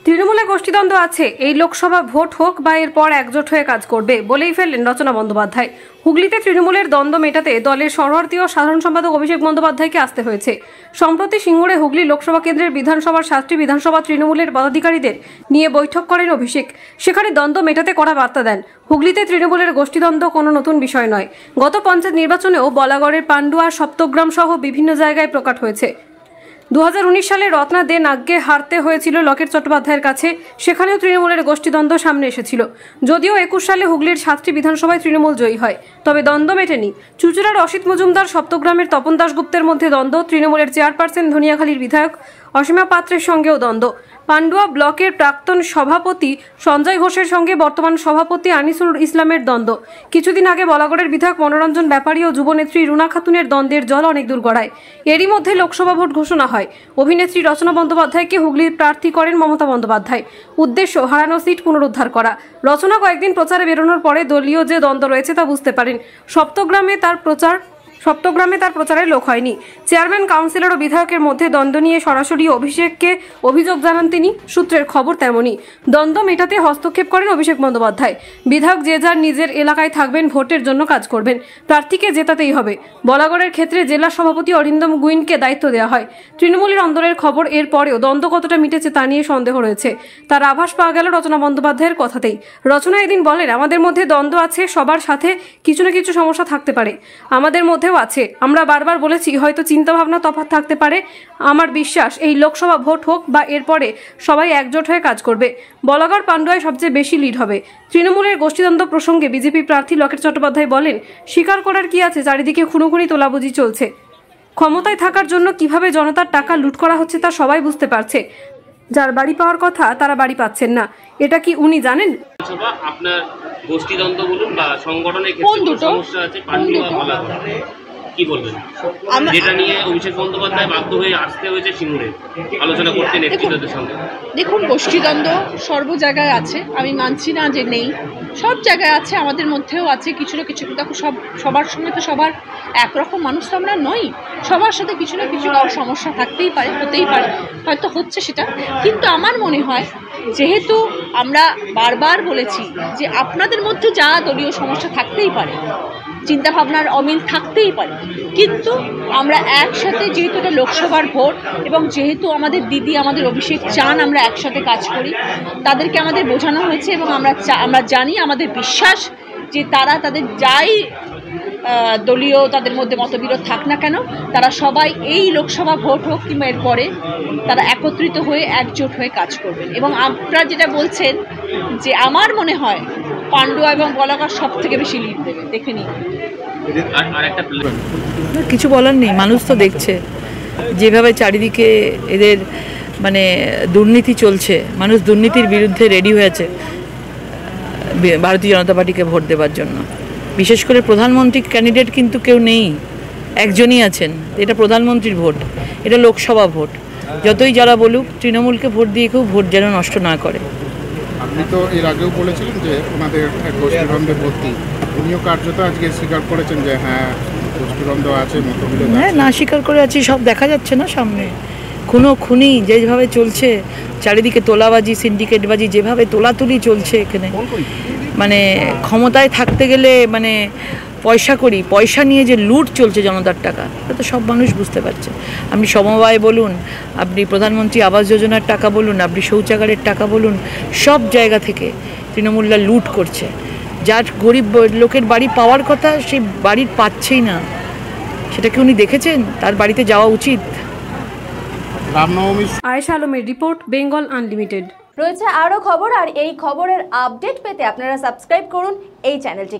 তৃণমূলে গোষ্ঠীদ্বন্দ্ব আছে, এই লোকসভা ভোট হোক বা এরপর একজোট হয়ে কাজ করবে বলেই ফেললেন রচনা বন্দ্যোপাধ্যায়। হুগলিতে তৃণমূলের দ্বন্দ্ব মেটাতে দলের সভাপতি ও সাধারণ সম্পাদক অভিষেক বন্দ্যোপাধ্যায়কে আসতে হয়েছে। সম্প্রতি সিঙ্গুরে হুগলি লোকসভা কেন্দ্রের বিধানসভার 7টি বিধানসভা তৃণমূলের পদাধিকারীদের নিয়ে বৈঠক করেন অভিষেক। সেখানে দ্বন্দ্ব মেটাতে কড়া বার্তা দেন। হুগলিতে তৃণমূলের গোষ্ঠীদ্বন্দ্ব কোনো নতুন বিষয় নয়। গত পঞ্চায়েত নির্বাচনেও বলাগড়ের পান্ডুয়া, সপ্তগ্রাম সহ বিভিন্ন জায়গায় প্রকাট হয়েছে। 2019 সালে রত্না দে নাগ্যে হারতে হয়েছিল লকেট চট্টোপাধ্যায়ের কাছে, সেখানেও তৃণমূলের গোষ্ঠীদ্বন্দ্ব সামনে এসেছিল। যদিও 21 সালে হুগলির 7টি বিধানসভায় তৃণমূল জয়ী হয়, তবে দ্বন্দ্ব মেটেনি। চুঁচুড়ার অসিত মজুমদার, সপ্তগ্রামের তপন দাশগুপ্তের মধ্যে দ্বন্দ্ব, তৃণমূলের চেয়ারপারসন ধনিয়াখালীর বিধায়ক অসীমা পাত্রের সঙ্গেও দ্বন্দ্ব। পান্ডুয়া ব্লকের প্রাক্তন সভাপতি সঞ্জয় ঘোষের সঙ্গে বর্তমান সভাপতি আনিসুল ইসলামের দ্বন্দ্ব। কিছুদিন আগে বলাগড়ের বিধায়ক মনোরঞ্জন ব্যাপারী ও যুবনেত্রী রুনা খাতুনের দ্বন্দ্বের জল অনেক দূর গড়ায়। এরই মধ্যে লোকসভা ভোট ঘোষণা হয়। অভিনেত্রী রচনা বন্দ্যোপাধ্যায়কে হুগলির প্রার্থী করেন মমতা বন্দ্যোপাধ্যায়। উদ্দেশ্য হারানো সিট পুনরুদ্ধার করা। রচনা কয়েকদিন প্রচারে বেরোনোর পরে দলীয় যে দ্বন্দ্ব রয়েছে তা বুঝতে পারেন। সপ্তগ্রামে তার প্রচারের লোক হয়নি। চেয়ারম্যান, কাউন্সিলর ও বিধায়কের মধ্যে দ্বন্দ্ব নিয়ে সরাসরি অভিষেককে অভিযোগ জানান তিনি। সূত্রের খবর তেমনই। দ্বন্দ্ব মেটাতে হস্তক্ষেপ করেন অভিষেক বন্দ্যোপাধ্যায়। বিধায়ক যে যার নিজের এলাকায় থাকবেন, ভোটের জন্য কাজ করবেন, প্রার্থীকে জেতাতেই হবে। বলাগড়ের ক্ষেত্রে জেলা সভাপতি অরিন্দম গুইনকে দায়িত্ব দেওয়া হয়। তৃণমূলের অন্দরের খবর, এর পরেও দ্বন্দ্ব কতটা মিটেছে তা নিয়ে সন্দেহ রয়েছে। তার আভাস পাওয়া গেল রচনা বন্দ্যোপাধ্যায়ের কথাতেই। রচনা এদিন বলেন, আমাদের মধ্যে দ্বন্দ্ব আছে, সবার সাথে কিছু না কিছু সমস্যা থাকতে পারে, আমাদের মধ্যেও আছে। আমরা বারবার বলেছি, হয়তো চিন্তাভাবনা তফাৎ থাকতে পারে। আমার বিশ্বাস এই লোকসভা ভোট হোক বা এরপরে সবাই একজোট হয়ে কাজ করবে। বলাগড় পান্ডুয়ায় সবচেয়ে বেশি লিড হবে। তৃণমূলের গোষ্ঠীদ্বন্দ্ব প্রসঙ্গে বিজেপি প্রার্থী লকেট চট্টোপাধ্যায় বলেন, স্বীকার করার কি আছে, চারিদিকে খুনোখুনি তোলাবাজি চলছে। ক্ষমতায় থাকার জন্য কিভাবে জনতার টাকা লুট করা হচ্ছে তা সবাই বুঝতে পারছে। যার বাড়ি পাওয়ার কথা তারা বাড়ি পাচ্ছেন না, এটা কি উনি জানেন? আপনার গোষ্ঠীদ্বন্দ্ব বলুন বা সংগঠনের ক্ষেত্রে সমস্যা আছে, পান্ডুয়া বলাগড়, কি বলবেন? যেটা নিয়ে অভিষেক বন্দ্যোপাধ্যায় বাধ্য হয়ে আসতে হয়েছে সিঙ্গুরে আলোচনা করতে নেতৃত্বদের সঙ্গে। দেখুন, গোষ্ঠীদ্বন্দ্ব সর্ব জায়গায় আছে, আমি মানছি না যে নেই, সব জায়গায় আছে, আমাদের মধ্যেও আছে কিছু না কিছু। দেখো, সবার সঙ্গে তো সবার একরকম মানুষ তো আমরা নই, সবার সাথে কিছু না কিছু সমস্যা থাকতেই পারে, হতেই পারে, হয়তো হচ্ছে সেটা। কিন্তু আমার মনে হয়, যেহেতু আমরা বারবার বলেছি যে আপনাদের মধ্যে যা দলীয় সমস্যা থাকতেই পারে, চিন্তাভাবনার অমিল থাকতেই পারে, কিন্তু আমরা একসাথে, যেহেতু এটা লোকসভার ভোট এবং যেহেতু আমাদের দিদি, আমাদের অভিষেক চান আমরা একসাথে কাজ করি, তাদেরকে আমাদের বোঝানো হয়েছে এবং আমরা জানি, আমাদের বিশ্বাস যে তারা তাদের যাই দলীয় তাদের মধ্যে মতবিরোধ থাক না কেন, তারা সবাই এই লোকসভা ভোট হোক কিংবা এরপরে তারা একত্রিত হয়ে একজোট হয়ে কাজ করবেন। এবং আপনারা যেটা বলছেন, যে আমার মনে হয় পান্ডুয়া এবং বলাগড় সব থেকে বেশি লিড দেবে, দেখে নিন। কিছু বলার নেই, মানুষ তো দেখছে যেভাবে চারিদিকে এদের মানে দুর্নীতি চলছে। মানুষ দুর্নীতির বিরুদ্ধে রেডি হয়েছে ভারতীয় জনতা পার্টিকে ভোট দেওয়ার জন্য। বিশেষ করে প্রধানমন্ত্রী ক্যান্ডিডেট কিন্তু কেউ নেই, একজনই আছেন। এটা প্রধানমন্ত্রীর ভোট, এটা লোকসভা ভোট। যতই যারা বলুক, তৃণমূলকে ভোট দিয়ে কেউ ভোট যেন নষ্ট না করে। আপনি তো এর আগেও বলেছিলেন যে ওনাদের গোষ্ঠীদ্বন্দ্বে ভর্তি, উনিও কার্যত আজকে স্বীকার করেছেন যে হ্যাঁ গোষ্ঠীদ্বন্দ্ব আছে, মতবিরোধ। হ্যাঁ, না স্বীকার করে আছি, সব দেখা যাচ্ছে না সামনে। খুনি যেভাবে চলছে, চারিদিকে তোলাবাজি, সিন্ডিকেটবাজি, যেভাবে তোলাতুলি চলছে এখানে, মানে ক্ষমতায় থাকতে গেলে মানে পয়সা নিয়ে যে লুট চলছে জনতার টাকা, এটা তো সব মানুষ বুঝতে পারছে। আপনি সমবায় বলুন, আপনি প্রধানমন্ত্রী আবাস যোজনার টাকা বলুন, আপনি শৌচাগারের টাকা বলুন, সব জায়গা থেকে তৃণমূলরা লুট করছে। যার গরিব লোকের বাড়ি পাওয়ার কথা, সেই বাড়ি পাচ্ছেই না। সেটা কি উনি দেখেছেন? তার বাড়িতে যাওয়া উচিত। আয়েশা আলমের রিপোর্ট, বেঙ্গল আনলিমিটেড। রয়েছে আরও খবর, আর এই খবরের আপডেট পেতে আপনারা সাবস্ক্রাইব করুন এই চ্যানেলটি।